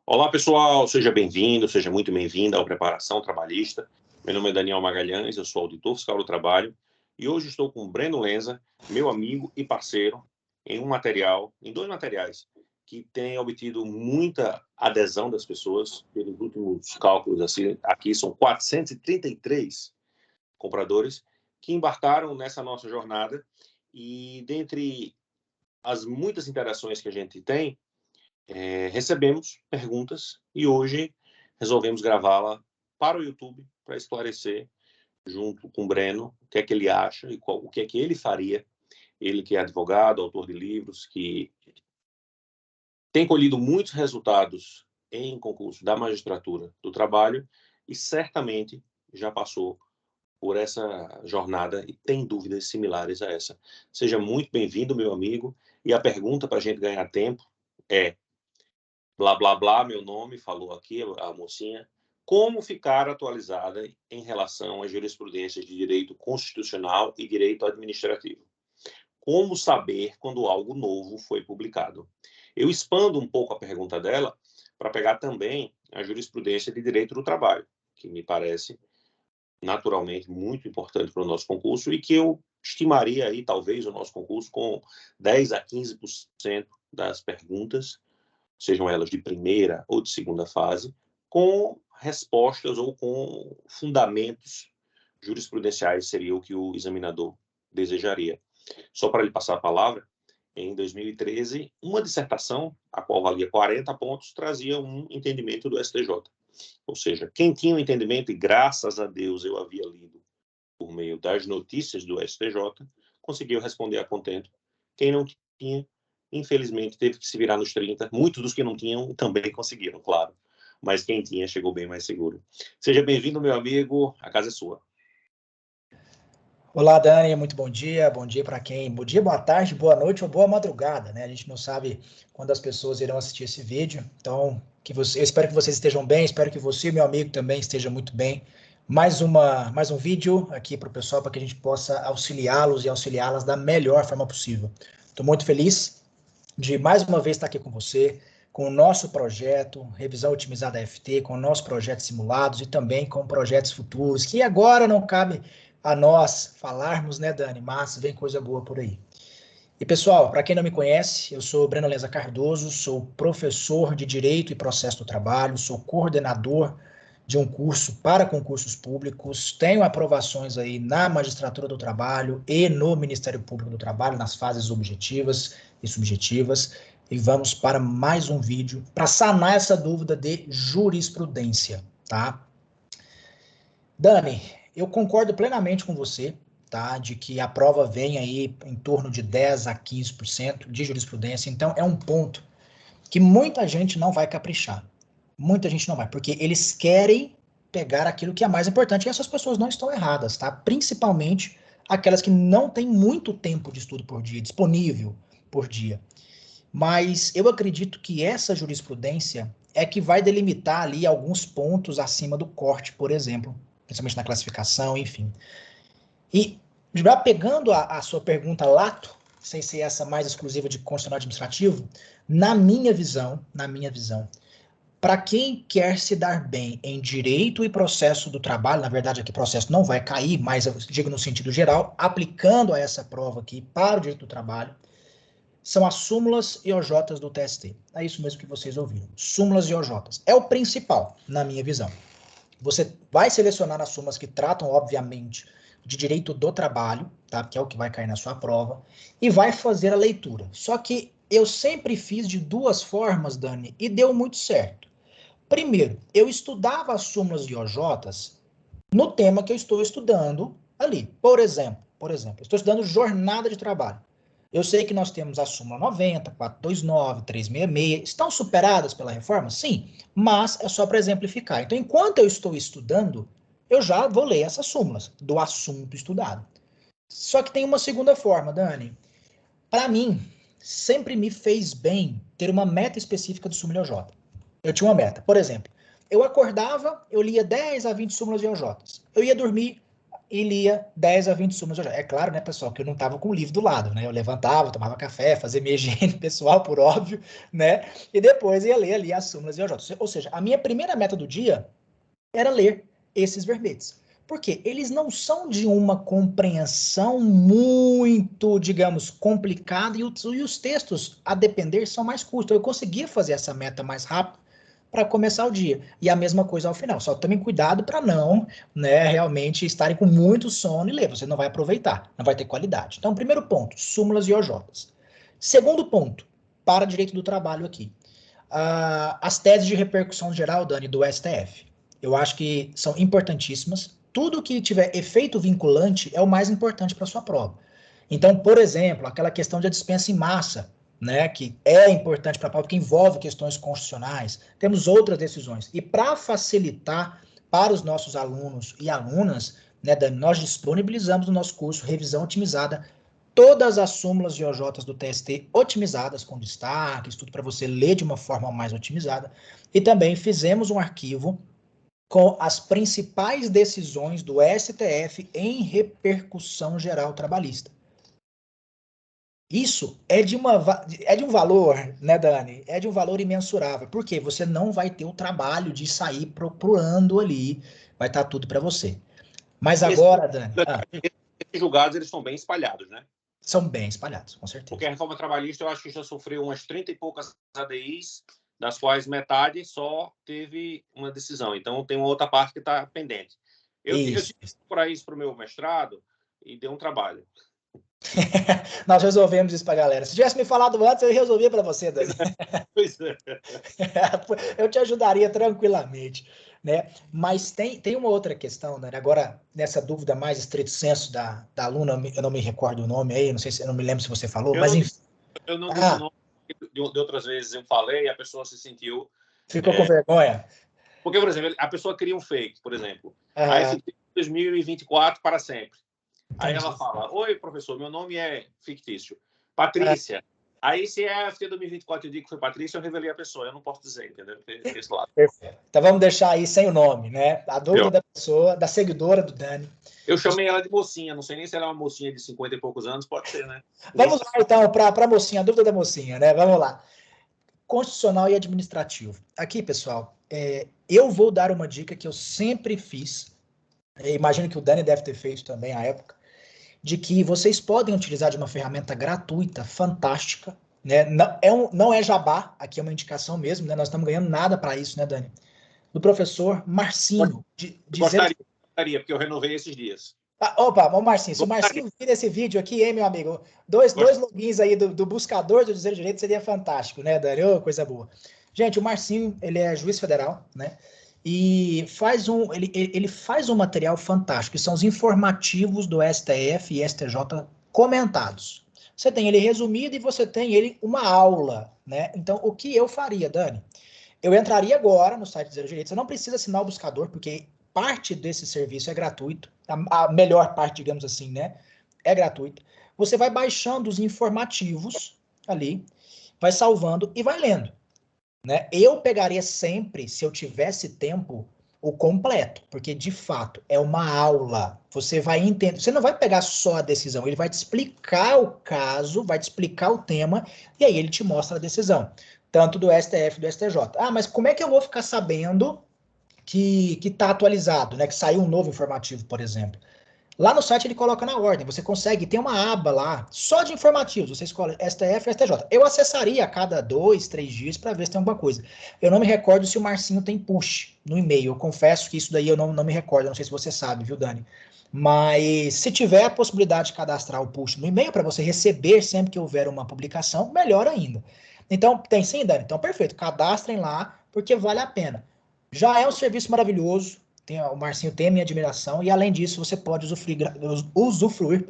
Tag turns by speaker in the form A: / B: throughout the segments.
A: Olá, pessoal, seja bem-vindo, seja muito bem-vinda ao Preparação Trabalhista. Meu nome é Daniel Magalhães, eu sou auditor fiscal do trabalho e hoje estou com o Breno Lenza, meu amigo e parceiro, em dois materiais que têm obtido muita adesão das pessoas pelos últimos cálculos. Assim, aqui são 433 compradores que embarcaram nessa nossa jornada e, dentre as muitas interações que a gente tem, recebemos perguntas e hoje resolvemos gravá-la para o YouTube para esclarecer, junto com o Breno, o que é que ele acha e o que é que ele faria. Ele que é advogado, autor de livros, que tem colhido muitos resultados em concurso da magistratura do trabalho e certamente já passou por essa jornada e tem dúvidas similares a essa. Seja muito bem-vindo, meu amigo. E a pergunta para a gente ganhar tempo é: blá, blá, blá, meu nome, falou aqui a mocinha, como ficar atualizada em relação às jurisprudências de direito constitucional e direito administrativo? Como saber quando algo novo foi publicado? Eu expando um pouco a pergunta dela para pegar também a jurisprudência de direito do trabalho, que me parece naturalmente muito importante para o nosso concurso e que eu estimaria aí talvez o nosso concurso com 10 a 15% das perguntas, sejam elas de primeira ou de segunda fase, com respostas ou com fundamentos jurisprudenciais, seria o que o examinador desejaria. Só para lhe passar a palavra, em 2013, uma dissertação, a qual valia 40 pontos, trazia um entendimento do STJ. Ou seja, quem tinha um entendimento, e graças a Deus eu havia lido por meio das notícias do STJ, conseguiu responder a contento. Quem não tinha, infelizmente, teve que se virar nos 30. Muitos dos que não tinham também conseguiram, claro. Mas quem tinha chegou bem mais seguro. Seja bem-vindo, meu amigo. A casa é sua.
B: Olá, Dani. Muito bom dia. Bom dia para quem? Bom dia, boa tarde, boa noite ou boa madrugada, né? A gente não sabe quando as pessoas irão assistir esse vídeo. Então, eu espero que vocês estejam bem. Espero que você e meu amigo também estejam muito bem. Mais um vídeo aqui para o pessoal, para que a gente possa auxiliá-los e auxiliá-las da melhor forma possível. Estou muito feliz de mais uma vez estar aqui com você, com o nosso projeto Revisão Otimizada FT, com o nosso projeto Simulados e também com projetos futuros, que agora não cabe a nós falarmos, né, Dani? Mas vem coisa boa por aí. E, pessoal, para quem não me conhece, eu sou Breno Lenza Cardoso, sou professor de Direito e Processo do Trabalho, sou coordenador de um curso para concursos públicos, tenho aprovações aí na Magistratura do Trabalho e no Ministério Público do Trabalho, nas fases objetivas e subjetivas, e vamos para mais um vídeo para sanar essa dúvida de jurisprudência, tá? Dani, eu concordo plenamente com você, tá? De que a prova vem aí em torno de 10 a 15% de jurisprudência, então é um ponto que muita gente não vai caprichar. Muita gente não vai, porque eles querem pegar aquilo que é mais importante, e essas pessoas não estão erradas, tá? Principalmente aquelas que não têm muito tempo de estudo por dia, disponível por dia. Mas eu acredito que essa jurisprudência é que vai delimitar ali alguns pontos acima do corte, por exemplo, principalmente na classificação, enfim. E já pegando a sua pergunta lato, sem ser essa mais exclusiva de constitucional administrativo, na minha visão, para quem quer se dar bem em direito e processo do trabalho, na verdade aqui processo não vai cair, mas eu digo no sentido geral, aplicando a essa prova aqui para o direito do trabalho, são as súmulas e OJs do TST. É isso mesmo que vocês ouviram. Súmulas e OJs. É o principal, na minha visão. Você vai selecionar as súmulas que tratam, obviamente, de direito do trabalho, tá? Que é o que vai cair na sua prova, e vai fazer a leitura. Só que eu sempre fiz de duas formas, Dani, e deu muito certo. Primeiro, eu estudava as súmulas e OJs no tema que eu estou estudando ali. Por exemplo, eu estou estudando jornada de trabalho. Eu sei que nós temos a súmula 90, 429, 366. Estão superadas pela reforma? Sim, mas é só para exemplificar. Então, enquanto eu estou estudando, eu já vou ler essas súmulas do assunto estudado. Só que tem uma segunda forma, Dani. Para mim, sempre me fez bem ter uma meta específica de súmula e OJ. Eu tinha uma meta. Por exemplo, eu acordava, eu lia 10 a 20 súmulas e OJs. Eu ia dormir, e lia 10 a 20 súmulas de OJ. É claro, né, pessoal, que eu não estava com o livro do lado, né? Eu levantava, tomava café, fazia minha higiene pessoal, por óbvio, né? E depois ia ler ali as súmulas de OJ. Ou seja, a minha primeira meta do dia era ler esses verbetes. Por quê? Eles não são de uma compreensão muito, digamos, complicada, e os textos, a depender, são mais curtos. Então, eu conseguia fazer essa meta mais rápido para começar o dia. E a mesma coisa ao final. Só tomem cuidado para não, né, realmente estarem com muito sono e ler. Você não vai aproveitar, não vai ter qualidade. Então, primeiro ponto, súmulas e OJs. Segundo ponto, para direito do trabalho aqui. As teses de repercussão geral, Dani, do STF. Eu acho que são importantíssimas. Tudo que tiver efeito vinculante é o mais importante para a sua prova. Então, por exemplo, aquela questão de dispensa em massa, né, que é importante para a prova, porque envolve questões constitucionais. Temos outras decisões. E para facilitar para os nossos alunos e alunas, né, Dani, nós disponibilizamos no nosso curso Revisão Otimizada todas as súmulas de OJs do TST otimizadas, com destaques, tudo para você ler de uma forma mais otimizada. E também fizemos um arquivo com as principais decisões do STF em repercussão geral trabalhista. Isso é de um valor, né, Dani? É de um valor imensurável, porque você não vai ter o trabalho de sair procurando ali, vai estar tudo para você. Mas agora, Dani...
A: Esses julgados, eles estão bem espalhados, né?
B: São bem espalhados, com certeza.
A: Porque a reforma trabalhista, eu acho que já sofreu umas 30 e poucas ADIs, das quais metade só teve uma decisão. Então, tem uma outra parte que está pendente. Eu tive para isso para o meu mestrado e deu um trabalho.
B: Nós resolvemos isso para a galera. Se tivesse me falado antes, eu resolvia para você, Dani.
A: Pois é.
B: Eu te ajudaria tranquilamente, né? Mas tem uma outra questão, Dani. Agora, nessa dúvida mais estrito senso da aluna, eu não me recordo o nome aí, eu não me lembro se você falou, mas enfim.
A: Eu não disse o nome, de outras vezes eu falei e a pessoa se sentiu...
B: Ficou com vergonha?
A: Porque, por exemplo, a pessoa cria um fake, por exemplo. Aí fica 2024 para sempre. Aí ela fala, oi, professor, meu nome é fictício. Patrícia. Aí, se é FT 2024 eu digo que foi Patrícia, eu revelei a pessoa. Eu não posso dizer, entendeu? Esse lado.
B: Perfeito. Então, vamos deixar aí sem o nome, né? A dúvida da pessoa, da seguidora do Dani.
A: Eu chamei ela de mocinha. Não sei nem se ela é uma mocinha de 50 e poucos anos. Pode ser, né?
B: Vamos lá, então, para a mocinha. A dúvida da mocinha, né? Vamos lá. Constitucional e administrativo. Aqui, pessoal, eu vou dar uma dica que eu sempre fiz. Imagino que o Dani deve ter feito também à época, de que vocês podem utilizar de uma ferramenta gratuita, fantástica, né? Não é jabá, aqui é uma indicação mesmo, né? Nós estamos ganhando nada para isso, né, Dani? Do professor Marcinho.
A: Gostaria, porque eu renovei esses dias.
B: Opa, Marcinho, se o Marcinho vir esse vídeo aqui, hein, meu amigo? Dois logins aí do buscador do Dizer Direito seria fantástico, né, Dani? Oh, coisa boa. Gente, o Marcinho, ele é juiz federal, né? E ele faz um material fantástico, que são os informativos do STF e STJ comentados. Você tem ele resumido e você tem ele uma aula, né? Então, o que eu faria, Dani? Eu entraria agora no site do Zero Direito, você não precisa assinar o buscador, porque parte desse serviço é gratuito, a melhor parte, digamos assim, né? É gratuito. Você vai baixando os informativos ali, vai salvando e vai lendo. Né? Eu pegaria sempre, se eu tivesse tempo, o completo, porque de fato é uma aula. Você vai entender, você não vai pegar só a decisão, ele vai te explicar o caso, vai te explicar o tema, e aí ele te mostra a decisão, tanto do STF e do STJ. Ah, mas como é que eu vou ficar sabendo que está atualizado, né? Que saiu um novo informativo, por exemplo? Lá no site ele coloca na ordem, você consegue, tem uma aba lá, só de informativos, você escolhe STF e STJ. Eu acessaria a cada 2, 3 dias para ver se tem alguma coisa. Eu não me recordo se o Marcinho tem push no e-mail, eu confesso que isso daí eu não me recordo, não sei se você sabe, viu, Dani? Mas se tiver a possibilidade de cadastrar o push no e-mail para você receber sempre que houver uma publicação, melhor ainda. Então, tem sim, Dani? Então, perfeito, cadastrem lá, porque vale a pena. Já é um serviço maravilhoso, o Marcinho tem a minha admiração, e além disso, você pode usufruir,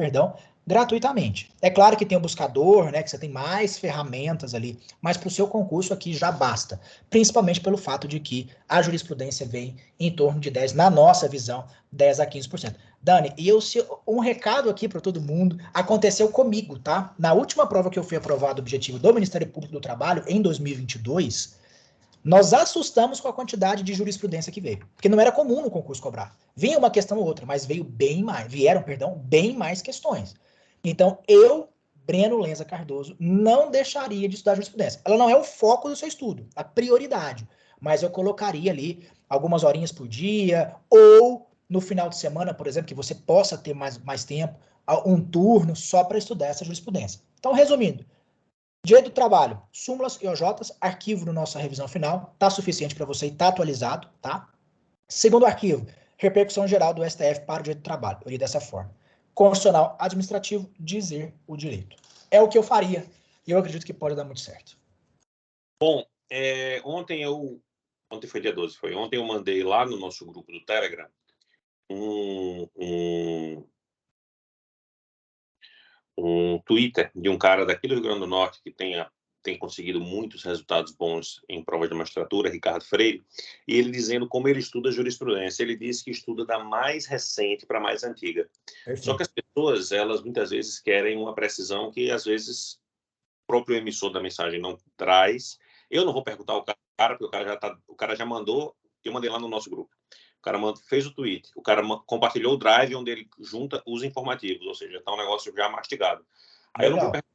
B: gratuitamente. É claro que tem o buscador, né, que você tem mais ferramentas ali, mas para o seu concurso aqui já basta, principalmente pelo fato de que a jurisprudência vem em torno de 10, na nossa visão, 10 a 15%. Dani, e um recado aqui para todo mundo, aconteceu comigo, tá? Na última prova que eu fui aprovado objetivo do Ministério Público do Trabalho, em 2022, Nós assustamos com a quantidade de jurisprudência que veio, porque não era comum no concurso cobrar. Vinha uma questão ou outra, mas vieram bem mais questões. Então, eu, Breno Lenza Cardoso, não deixaria de estudar jurisprudência. Ela não é o foco do seu estudo, a prioridade, mas eu colocaria ali algumas horinhas por dia, ou no final de semana, por exemplo, que você possa ter mais tempo, um turno só para estudar essa jurisprudência. Então, resumindo, direito do trabalho, súmulas e OJs, arquivo na nossa revisão final, tá suficiente para você e tá atualizado, tá? Segundo arquivo, repercussão geral do STF para o direito do trabalho. Eu li dessa forma. Constitucional administrativo, dizer o direito. É o que eu faria e eu acredito que pode dar muito certo.
A: Bom, ontem foi dia 12, ontem eu mandei lá no nosso grupo do Telegram um Twitter de um cara daqui do Rio Grande do Norte que tem conseguido muitos resultados bons em provas de magistratura, Ricardo Freire, e ele dizendo como ele estuda jurisprudência. Ele diz que estuda da mais recente para a mais antiga. Perfeito. Só que as pessoas, elas muitas vezes querem uma precisão que às vezes o próprio emissor da mensagem não traz. Eu não vou perguntar ao cara, porque o cara já mandou, eu mandei lá no nosso grupo. O cara fez o tweet, o cara compartilhou o drive onde ele junta os informativos, ou seja, está um negócio já mastigado. Aí eu não vou perguntar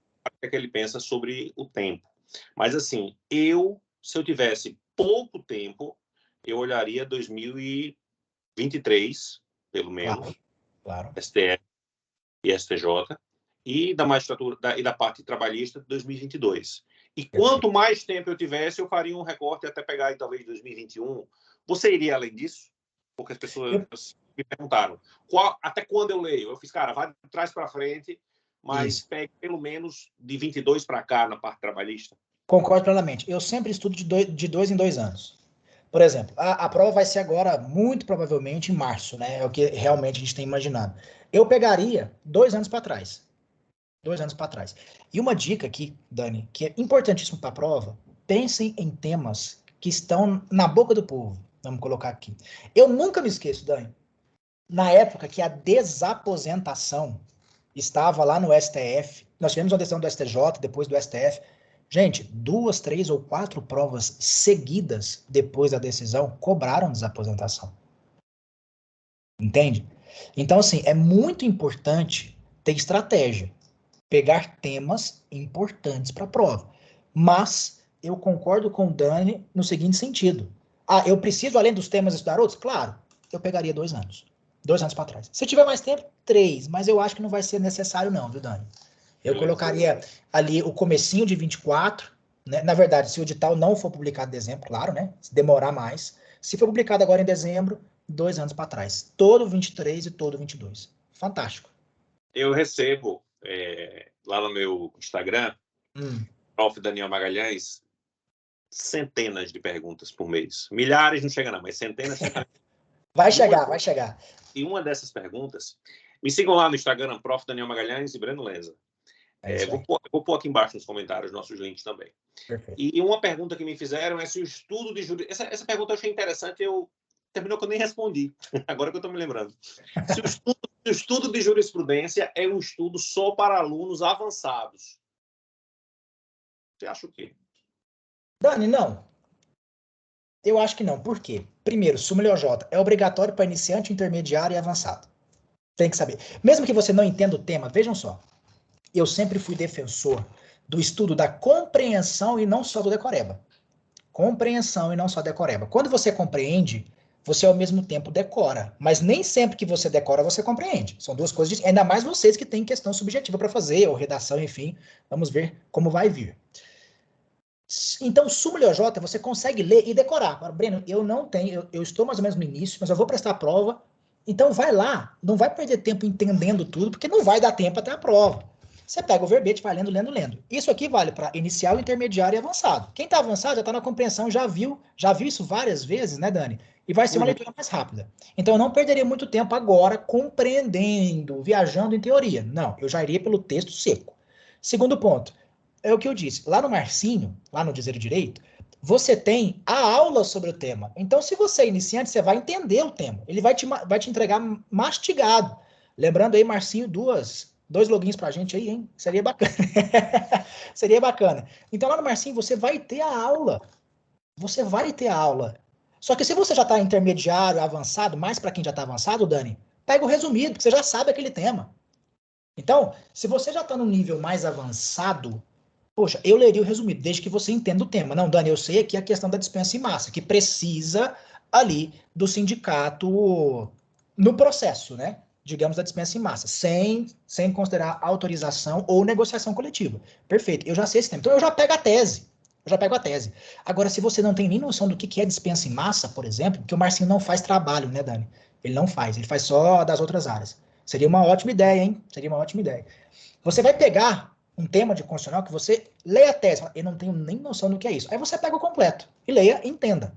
A: o que ele pensa sobre o tempo. Mas, assim, se eu tivesse pouco tempo, eu olharia 2023, pelo menos,
B: claro.
A: STF e STJ, e da magistratura e da parte trabalhista de 2022. E quanto mais tempo eu tivesse, eu faria um recorte até pegar, talvez, 2021. Você iria além disso? Porque as pessoas me perguntaram até quando eu leio. Eu fiz, cara, vai de trás para frente, mas pegue pelo menos de 22 para cá na parte trabalhista.
B: Concordo plenamente. Eu sempre estudo de 2 em 2 anos. Por exemplo, a prova vai ser agora, muito provavelmente, em março, né? É o que realmente a gente tem imaginado. Eu pegaria 2 anos para trás. 2 anos para trás. E uma dica aqui, Dani, que é importantíssimo para a prova, pensem em temas que estão na boca do povo. Vamos colocar aqui. Eu nunca me esqueço, Dani, na época que a desaposentação estava lá no STF, nós tivemos uma decisão do STJ, depois do STF. Gente, 2, 3 ou 4 provas seguidas depois da decisão cobraram desaposentação. Entende? Então, assim, é muito importante ter estratégia. Pegar temas importantes para a prova. Mas eu concordo com o Dani no seguinte sentido. Eu preciso, além dos temas, estudar outros? Claro, eu pegaria 2 anos. 2 anos para trás. Se tiver mais tempo, 3. Mas eu acho que não vai ser necessário não, viu, Dani? Eu colocaria ali o comecinho de 24, né? Na verdade, se o edital não for publicado em dezembro, claro, né? Se demorar mais. Se for publicado agora em dezembro, 2 anos para trás. Todo 23 e todo 22. Fantástico.
A: Eu recebo lá no meu Instagram, Prof. Daniel Magalhães, centenas de perguntas por mês. Milhares não chega não, mas centenas.
B: Vai chegar.
A: E uma dessas perguntas, me sigam lá no Instagram, Prof. Daniel Magalhães e Breno Lenza. Vou pôr aqui embaixo nos comentários nossos links também.
B: Perfeito.
A: E uma pergunta que me fizeram é se o estudo de jurisprudência... Essa pergunta eu achei interessante, terminou que eu nem respondi, agora que eu estou me lembrando. Se o estudo de jurisprudência é um estudo só para alunos avançados. Você acha o quê?
B: Dani, não. Eu acho que não. Por quê? Primeiro, súmula e OJ é obrigatório para iniciante, intermediário e avançado. Tem que saber. Mesmo que você não entenda o tema, vejam só. Eu sempre fui defensor do estudo da compreensão e não só do decoreba. Compreensão e não só decoreba. Quando você compreende, você ao mesmo tempo decora. Mas nem sempre que você decora, você compreende. São duas coisas distintas. Ainda mais vocês que têm questão subjetiva para fazer, ou redação, enfim. Vamos ver como vai vir. Então, súmula e OJ, você consegue ler e decorar. Agora, Breno, eu não tenho, eu estou mais ou menos no início, mas eu vou prestar a prova. Então, vai lá, não vai perder tempo entendendo tudo, porque não vai dar tempo até a prova. Você pega o verbete, vai lendo. Isso aqui vale para inicial, intermediário e avançado. Quem está avançado já está na compreensão, já viu isso várias vezes, né, Dani? E vai ser uma leitura mais rápida. Então, eu não perderia muito tempo agora compreendendo, viajando em teoria. Não, eu já iria pelo texto seco. Segundo ponto, é o que eu disse. Lá no Marcinho, lá no Dizer o Direito, você tem a aula sobre o tema. Então, se você é iniciante, você vai entender o tema. Ele vai te entregar mastigado. Lembrando aí, Marcinho, 2 logins pra gente aí, hein? Seria bacana. Seria bacana. Então, lá no Marcinho, você vai ter a aula. você vai ter aula. Só que se você já está intermediário, avançado, mais para quem já está avançado, Dani, pega o resumido, porque você já sabe aquele tema. Então, se você já está no nível mais avançado, poxa, eu leria o resumido, desde que você entenda o tema. Não, Dani, eu sei aqui a questão da dispensa em massa, que precisa ali do sindicato no processo, né? Digamos, da dispensa em massa, sem considerar autorização ou negociação coletiva. Perfeito, eu já sei esse tema. Então, eu já pego a tese. Eu já pego a tese. Agora, se você não tem nem noção do que é dispensa em massa, por exemplo, porque o Marcinho não faz trabalho, né, Dani? Ele não faz, ele faz só das outras áreas. Seria uma ótima ideia, hein? Seria uma ótima ideia. Você vai pegar um tema de constitucional que você leia a tese, eu não tenho nem noção do que é isso. Aí você pega o completo e leia e entenda.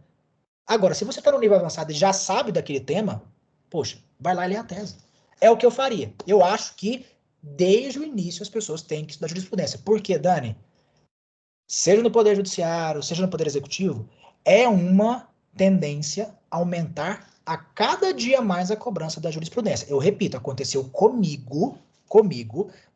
B: Agora, se você está no nível avançado e já sabe daquele tema, poxa, vai lá e lê a tese. É o que eu faria. Eu acho que desde o início as pessoas têm que estudar jurisprudência. Por quê, Dani? Seja no Poder Judiciário, seja no Poder Executivo, é uma tendência a aumentar a cada dia mais a cobrança da jurisprudência. Eu repito, aconteceu comigo,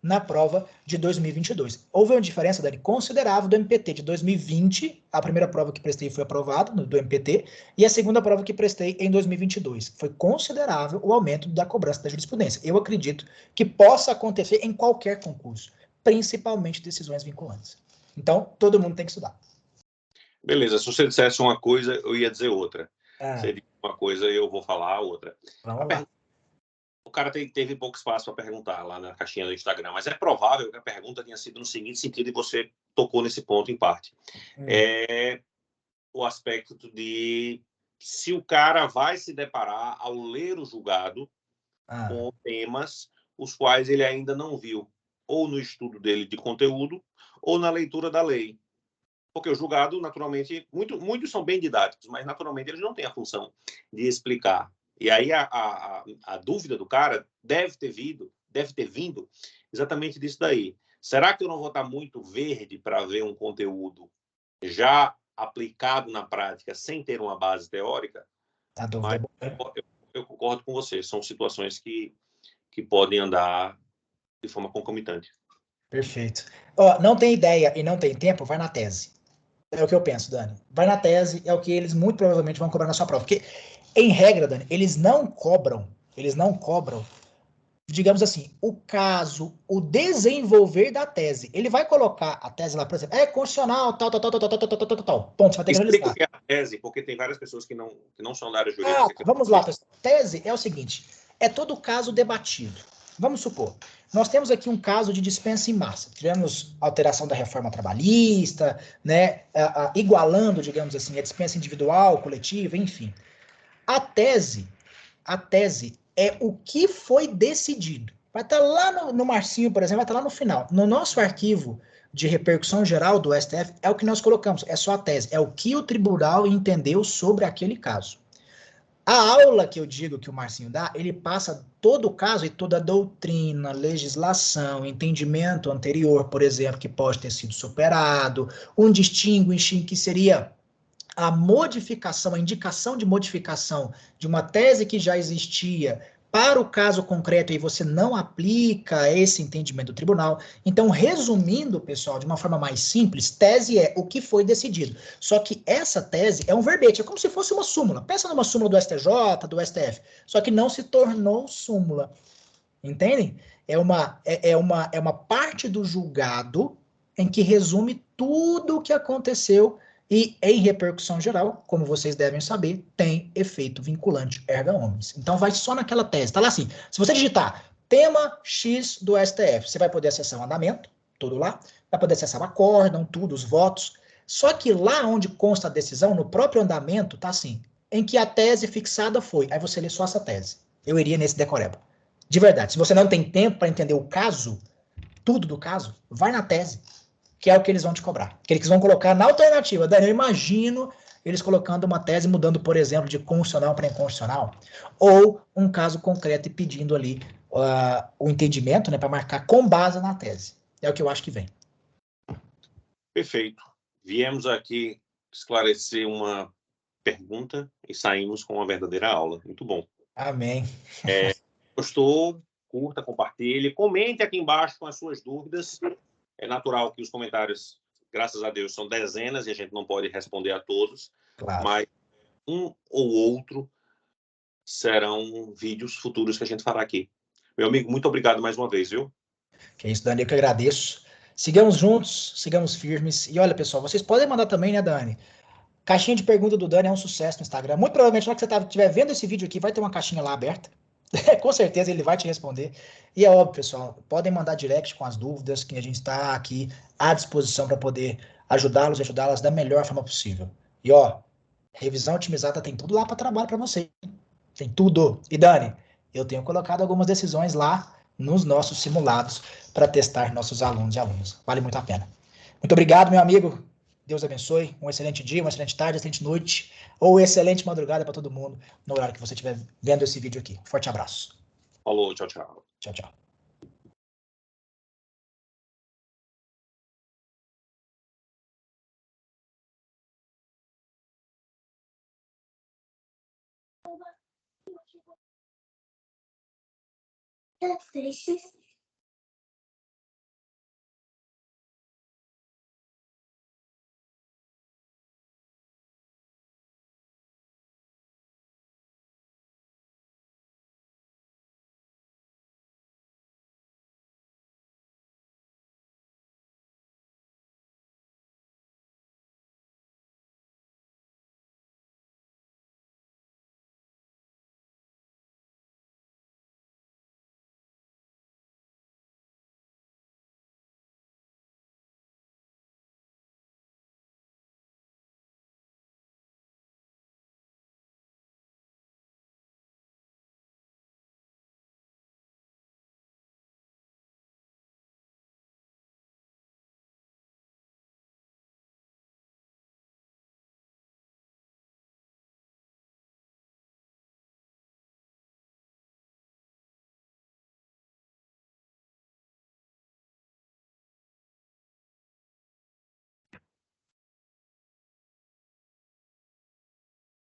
B: na prova de 2022. Houve uma diferença, Dani, considerável do MPT de 2020, a primeira prova que prestei foi aprovada do MPT, e a segunda prova que prestei em 2022. Foi considerável o aumento da cobrança da jurisprudência. Eu acredito que possa acontecer em qualquer concurso, principalmente decisões vinculantes. Então, todo mundo tem que estudar.
A: Beleza, se você dissesse uma coisa, eu ia dizer outra.
B: Ah,
A: Você disse uma coisa, eu vou falar outra.
B: vamos lá.
A: O cara teve pouco espaço para perguntar lá na caixinha do Instagram, mas é provável que a pergunta tenha sido no seguinte sentido e você tocou nesse ponto em parte. É o aspecto de se o cara vai se deparar ao ler o julgado com temas os quais ele ainda não viu, ou no estudo dele de conteúdo, ou na leitura da lei. Porque o julgado, naturalmente, muitos são bem didáticos, mas naturalmente eles não têm a função de explicar. E aí a dúvida do cara deve ter vindo exatamente disso daí. Será que eu não vou estar muito verde para ver um conteúdo já aplicado na prática sem ter uma base teórica?
B: A dúvida é
A: Mas
B: boa.
A: eu concordo com você. São situações que podem andar de forma concomitante.
B: Perfeito. Ó, não tem ideia e não tem tempo, vai na tese. É o que eu penso, Dani. Vai na tese, é o que eles muito provavelmente vão cobrar na sua prova. Porque, em regra, Dani, eles não cobram, digamos assim, o caso, o desenvolver da tese. Ele vai colocar a tese lá, por exemplo, é constitucional, tal, tal, tal, tal, tal, tal, tal, tal, tal, tal. Ponto, você vai ter que
A: Explica o
B: analisar.
A: que é a tese, porque tem várias pessoas que não são da área
B: Ah,
A: jurídica.
B: vamos lá, pessoal. Tese é o seguinte: é todo caso debatido. Vamos supor, nós temos aqui um caso de dispensa em massa. Tivemos alteração da reforma trabalhista, né, igualando, digamos assim, a dispensa individual, coletiva, enfim. A tese, a tese é o que foi decidido. Vai estar lá no Marcinho, por exemplo, vai estar lá no final. No nosso arquivo de repercussão geral do STF, é o que nós colocamos, é só a tese, é o que o tribunal entendeu sobre aquele caso. A aula que eu digo que o Marcinho dá, ele passa todo o caso e toda a doutrina, legislação, entendimento anterior, por exemplo, que pode ter sido superado, um distinguishing que seria a modificação, a indicação de modificação de uma tese que já existia para o caso concreto e você não aplica esse entendimento do tribunal. Então, resumindo, pessoal, de uma forma mais simples, tese é o que foi decidido. Só que essa tese é um verbete, é como se fosse uma súmula. Pensa numa súmula do STJ, do STF, só que não se tornou súmula. Entendem? É uma parte do julgado em que resume tudo o que aconteceu e, em repercussão geral, como vocês devem saber, tem efeito vinculante erga omnes. Então, vai só naquela tese. Tá lá assim, se você digitar tema X do STF, você vai poder acessar o andamento, tudo lá, vai poder acessar o acórdão, tudo, os votos. Só que lá onde consta a decisão, no próprio andamento, tá assim, em que a tese fixada foi. Aí você lê só essa tese. Eu iria nesse decoreba. De verdade, se você não tem tempo para entender o caso, tudo do caso, vai na tese, que é o que eles vão te cobrar. Que eles vão colocar na alternativa. Daí eu imagino eles colocando uma tese mudando, por exemplo, de constitucional para inconstitucional, ou um caso concreto e pedindo ali o entendimento, né, para marcar com base na tese. É o que eu acho que vem.
A: Perfeito. Viemos aqui esclarecer uma pergunta e saímos com uma verdadeira aula. Muito bom.
B: Amém.
A: Gostou? Curta, compartilhe, comente aqui embaixo com as suas dúvidas. É natural que os comentários graças a Deus, são dezenas e a gente não pode responder a todos,
B: Claro.
A: mas um ou outro serão vídeos futuros que a gente fará aqui. Meu amigo, muito obrigado mais uma vez, viu?
B: Que é isso, Dani, eu que agradeço. Sigamos juntos, sigamos firmes. E olha, pessoal, vocês podem mandar também, né, Dani? Caixinha de pergunta do Dani é um sucesso no Instagram. Muito provavelmente, na hora que você estiver vendo esse vídeo aqui, vai ter uma caixinha lá aberta. Com certeza ele vai te responder. E é óbvio, pessoal, podem mandar direct com as dúvidas, que a gente está aqui à disposição para poder ajudá-los e ajudá-las da melhor forma possível. E ó, revisão otimizada tem tudo lá para trabalho para você. Tem tudo. E Dani, eu tenho colocado algumas decisões lá nos nossos simulados para testar nossos alunos e alunas. Vale muito a pena. Muito obrigado, meu amigo. Deus abençoe. Um excelente dia, uma excelente tarde, excelente noite ou excelente madrugada para todo mundo no horário que você estiver vendo esse vídeo aqui. Forte abraço.
A: Falou, tchau, tchau.
B: Tchau, tchau.
C: That's delicious.